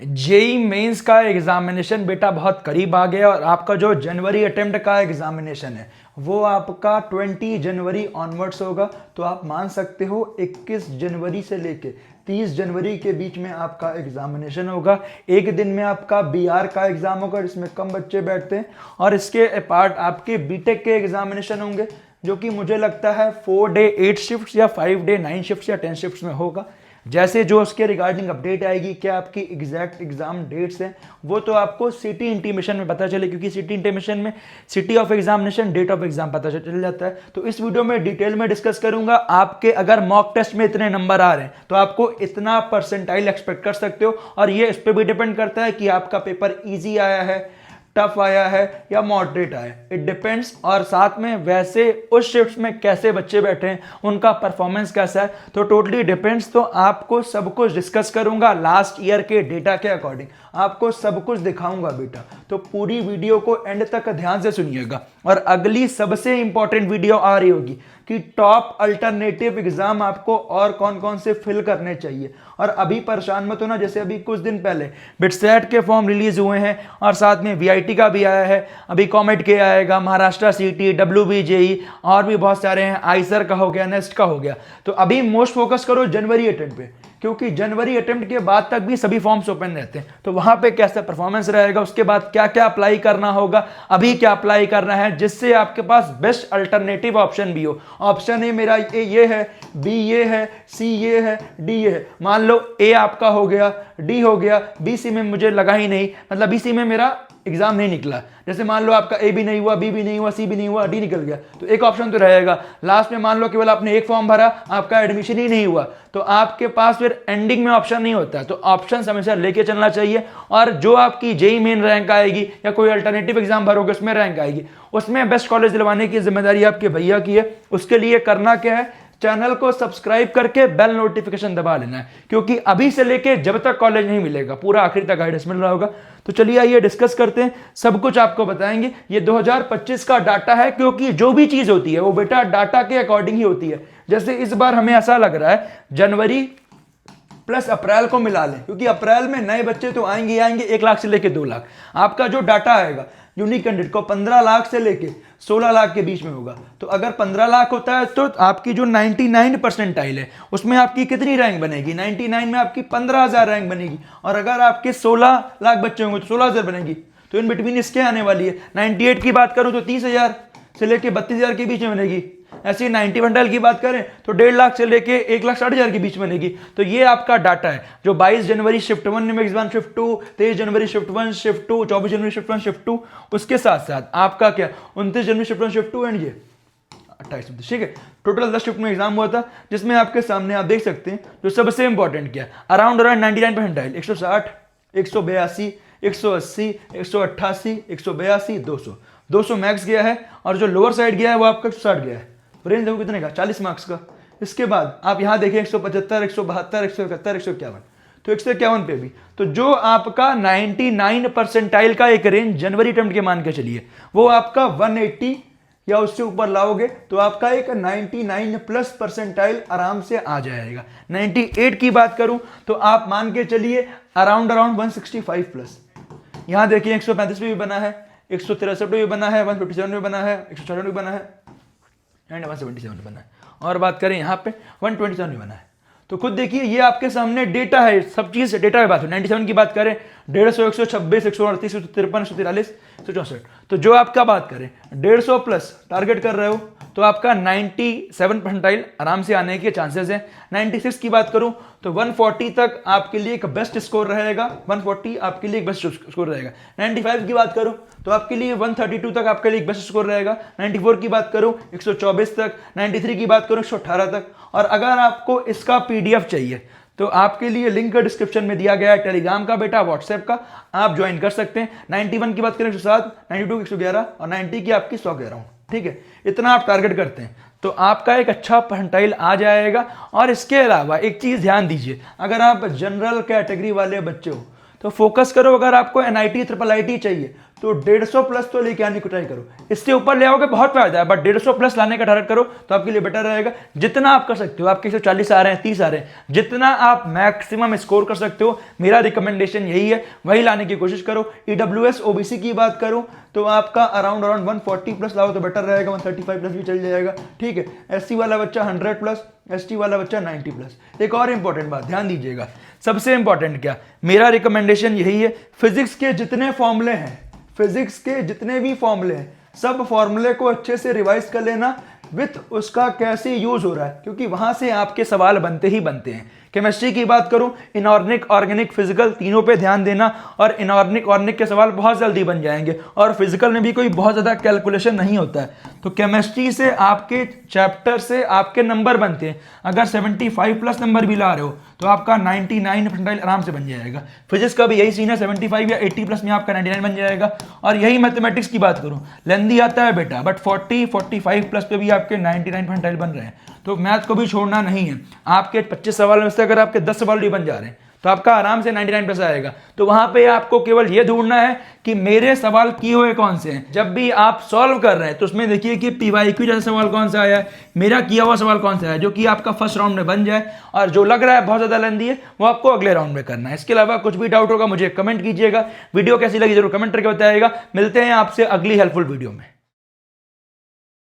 JEE mains का examination बेटा बहुत करीब आ गया और आपका जो जनवरी अटेम्प्ट का एग्जामिनेशन है वो आपका 20 जनवरी ऑनवर्ड्स होगा। तो आप मान सकते हो 21 जनवरी से लेके 30 जनवरी के बीच में आपका एग्जामिनेशन होगा। एक दिन में आपका बीआर का एग्जाम होगा जिसमें कम बच्चे बैठते हैं और इसके अपार्ट आपके बीटेक के एग्जामिनेशन होंगे जो कि मुझे लगता है 4 डे 8 शिफ्ट्स या 5 डे 9 शिफ्ट्स या 10 शिफ्ट्स में होगा। जैसे जो उसके रिगार्डिंग अपडेट आएगी, क्या आपकी एग्जैक्ट एग्जाम डेट्स हैं, वो तो आपको सिटी इंटीमेशन में पता चले, क्योंकि सिटी इंटीमेशन में city of examination date of exam पता चल जाता है। तो इस वीडियो में डिटेल में डिस्कस करूंगा। आपके अगर मॉक टेस्ट में इतने नंबर आ रहे हैं तो आपको इतना परसेंटाइल एक्सपेक्ट कर सकते हो और ये इस पर भी डिपेंड करता है कि आपका पेपर ईजी आया है, टफ आया है या मॉडरेट आया है, इट डिपेंड्स। और साथ में वैसे उस शिफ्ट में कैसे बच्चे बैठे हैं, उनका परफॉर्मेंस कैसा है, तो टोटली डिपेंड्स। तो आपको सब कुछ डिस्कस करूंगा लास्ट ईयर के डेटा के अकॉर्डिंग, आपको सब कुछ दिखाऊंगा बेटा। तो पूरी वीडियो को एंड तक ध्यान से सुनिएगा। और अगली सबसे इंपॉर्टेंट वीडियो आ रही होगी कि टॉप अल्टरनेटिव एग्जाम आपको और कौन कौन से फिल करने चाहिए। और अभी परेशान मत होना, जैसे अभी कुछ दिन पहले बिटसेट के फॉर्म रिलीज हुए हैं और साथ में वीआईटी का भी आया है, अभी कॉमेट के आएगा, महाराष्ट्र सीटी, डब्ल्यूबीजेई और भी बहुत सारे हैं, आइसर का हो गया, नेस्ट का हो गया। तो अभी मोस्ट फोकस करो जनवरी अटेम्प्ट पे, क्योंकि जनवरी अटेम्प्ट के बाद तक भी सभी फॉर्म्स ओपन रहते हैं। तो वहां पे कैसा परफॉर्मेंस रहेगा, उसके बाद क्या क्या अप्लाई करना होगा, अभी क्या अप्लाई करना है, जिससे आपके पास बेस्ट अल्टरनेटिव ऑप्शन भी हो। ऑप्शन ए मेरा ये है, बी ये है, सी ये है, डी ये है। मान लो ए आपका हो गया, डी हो गया, बी सी में मुझे लगा ही नहीं, मतलब बी सी में मेरा एग्जाम नहीं निकला। जैसे मान लो आपका ए भी नहीं हुआ, बी भी नहीं हुआ, सी भी नहीं हुआ, डी निकल गया, तो एक ऑप्शन तो रहेगा। लास्ट में मान लो केवल आपने एक फॉर्म भरा, आपका एडमिशन ही नहीं हुआ, तो आपके पास फिर एंडिंग में ऑप्शन नहीं होता। तो ऑप्शन हमेशा लेके चलना चाहिए। और जो आपकी जेई मेन रैंक आएगी या कोई अल्टरनेटिव एग्जाम भरोगे उसमें रैंक आएगी, उसमें बेस्ट कॉलेज दिलवाने की जिम्मेदारी आपके भैया की है। उसके लिए करना क्या है, चैनल को सब्सक्राइब करके बेल नोटिफिकेशन दबा लेना है, क्योंकि अभी से लेके जब तक कॉलेज नहीं मिलेगा पूरा आखिर तक गाइडेंस मिल रहा होगा। तो चलिए आइए डिस्कस करते हैं, सब कुछ आपको बताएंगे। ये 2025 का डाटा है, क्योंकि जो भी चीज होती है वो बेटा डाटा के अकॉर्डिंग ही होती है। जैसे इस बार हमें ऐसा लग रहा है जनवरी प्लस अप्रैल को मिला लें, क्योंकि अप्रैल में नए बच्चे तो आएंगे आएंगे, 1 लाख से लेके 2 लाख। आपका जो डाटा आएगा यूनिक कैंडिडेट को 15 लाख से लेके 16 लाख के बीच में होगा। तो अगर 15 लाख होता है तो आपकी जो 99 परसेंटाइल है उसमें आपकी कितनी रैंक बनेगी, 99 में आपकी 15,000 रैंक बनेगी। और अगर आपके 16 लाख बच्चे होंगे तो 16,000 बनेगी। तो इन बिटवीन इसके आने वाली है। 98 की बात करूं तो 30,000 से लेके 32,000 के बीच में बनेगी। ऐसे 90 परसेंटाइल की बात करें तो 1.5 लाख से लेके 1,60,000 के बीच बनेगी। तो ये आपका डाटा है जो 22 जनवरी शिफ्ट 1 में एग्जाम शिफ्ट 2, 23 जनवरी शिफ्ट 1 शिफ्ट 2, 24 जनवरी शिफ्ट 1 शिफ्ट 2, उसके साथ साथ आपका क्या 29 जनवरी शिफ्ट 1 शिफ्ट 2 एंड ये 28, ठीक है। टोटल 10 शिफ्ट में एग्जाम हुआ था, जिसमें आपके सामने आप देख सकते हैं जो सबसे इंपॉर्टेंट क्या है, अराउंड 99 परसेंटाइल 160, 182, 180, 188, 182, 200, 200 मैक्स गया है। और जो लोअर साइड गया है वो आपका 160 गया है। रेंज देखो कितने का, 40 मार्क्स का। इसके बाद आप यहां देखिए 175, 172, 171, 151, तो 151 पे भी। तो जो आपका 99 परसेंटाइल का एक रेंज जनवरी अटेम्प्ट के मान के चलिए, वो आपका 180 या उससे ऊपर लाओगे तो आपका एक 99 प्लस परसेंटाइल आराम से आ जाएगा। 98 की बात करूं तो आप मान के चलिए अराउंड 165 प्लस। यहां देखिए 135 पे भी बना है, 163 पे भी बना है, 157 में बना है, 166 में बना है एंड 177 बना है। और बात करें यहाँ पे 127 में बना है। तो खुद देखिए ये आपके सामने डेटा है, सब चीज डेटा की बात है। 97 की बात करें 150, 126, 138, 153, 143, 164। तो जो आपका बात करें 150 प्लस टारगेट कर रहे हो तो आपका 97 परसेंटाइल आराम से आने के चांसेस हैं। 96 की बात करूं तो 140 तक आपके लिए एक बेस्ट स्कोर रहेगा, 140 आपके लिए एक बेस्ट स्कोर रहेगा। 95 की बात करूं तो आपके लिए 132 तक आपके लिए एक बेस्ट स्कोर रहेगा। 94 की बात करूं 124 तक, 93 की बात करूं 118 तक। और अगर आपको इसका पीडीएफ चाहिए तो आपके लिए लिंक डिस्क्रिप्शन में दिया गया है, टेलीग्राम का बेटा, व्हाट्सएप का, आप ज्वाइन कर सकते हैं। 91 की बात करें 107, 92 की 111 और 90 की आपकी 100 कह रहा हूं, ठीक है। इतना आप टारगेट करते हैं तो आपका एक अच्छा परसेंटाइल आ जाएगा। और इसके अलावा एक चीज ध्यान दीजिए, अगर आप जनरल कैटेगरी वाले बच्चे हो तो फोकस करो, अगर आपको एनआईटी ट्रिपल आईटी चाहिए तो 150 प्लस तो लेके आने की ट्राई करो। इससे ऊपर ले आओगे बहुत फायदा है, बट 150 प्लस लाने का टारगेट करो तो आपके लिए बेटर रहेगा। जितना आप कर सकते हो, आपके 140 आ रहे हैं, 30 आ रहे हैं, जितना आप मैक्सिमम स्कोर कर सकते हो, मेरा रिकमेंडेशन यही है, वही लाने की कोशिश करो। ईडब्ल्यूएस ओबीसी की बात करूं तो आपका अराउंड 140 प्लस लाओ तो बेटर रहेगा, 135 प्लस भी चल जाएगा, ठीक है। एससी वाला बच्चा 100 प्लस, एसटी वाला बच्चा 90 प्लस। एक और इंपॉर्टेंट बात ध्यान दीजिएगा, सबसे इंपॉर्टेंट क्या, मेरा रिकमेंडेशन यही है, फिजिक्स के जितने फॉर्मूले हैं, फिजिक्स के जितने भी फॉर्मूले हैं, सब फॉर्मूले को अच्छे से रिवाइज कर लेना विथ उसका कैसे यूज हो रहा है, क्योंकि वहां से आपके सवाल बनते ही बनते हैं। केमिस्ट्री की बात करूं, इनऑर्गेनिक, ऑर्गेनिक, फिजिकल तीनों पे ध्यान देना, और इनऑर्गेनिक ऑर्गेनिक के सवाल बहुत जल्दी बन जाएंगे, और फिजिकल में भी कोई बहुत ज़्यादा कैलकुलेशन नहीं होता है। तो केमिस्ट्री से आपके चैप्टर से आपके नंबर बनते हैं, अगर 75 प्लस नंबर भी ला रहे हो तो आपका 99 परसेंटाइल आराम से बन जाएगा। फिजिक्स का भी यही सीन है, 75 या 80 प्लस में आपका 99 बन जाएगा। और यही मैथमेटिक्स की बात करूं, लेंदी आता है बेटा, बट 40-45 प्लस पे भी आपके 99 परसेंटाइल बन रहे हैं। तो मैथ को भी छोड़ना नहीं है, आपके 25 सवाल में से अगर आपके 10 सवाल भी बन जा रहे हैं तो आपका आराम से 99 प्लस आएगा। तो वहां पे आपको केवल ये ढूंढना है कि मेरे सवाल किए हुए कौन से हैं। जब भी आप सॉल्व कर रहे हैं तो उसमें देखिए कि पीवाईक्यू जैसा सवाल कौन सा आया है, मेरा किया हुआ सवाल कौन सा है, जो कि आपका फर्स्ट राउंड में बन जाए, और जो लग रहा है बहुत ज्यादा लेंदी है वो आपको अगले राउंड में करना है। इसके अलावा कुछ भी डाउट होगा मुझे कमेंट कीजिएगा, वीडियो कैसी लगी जरूर कमेंट करके बताइएगा। मिलते हैं आपसे अगली हेल्पफुल वीडियो में।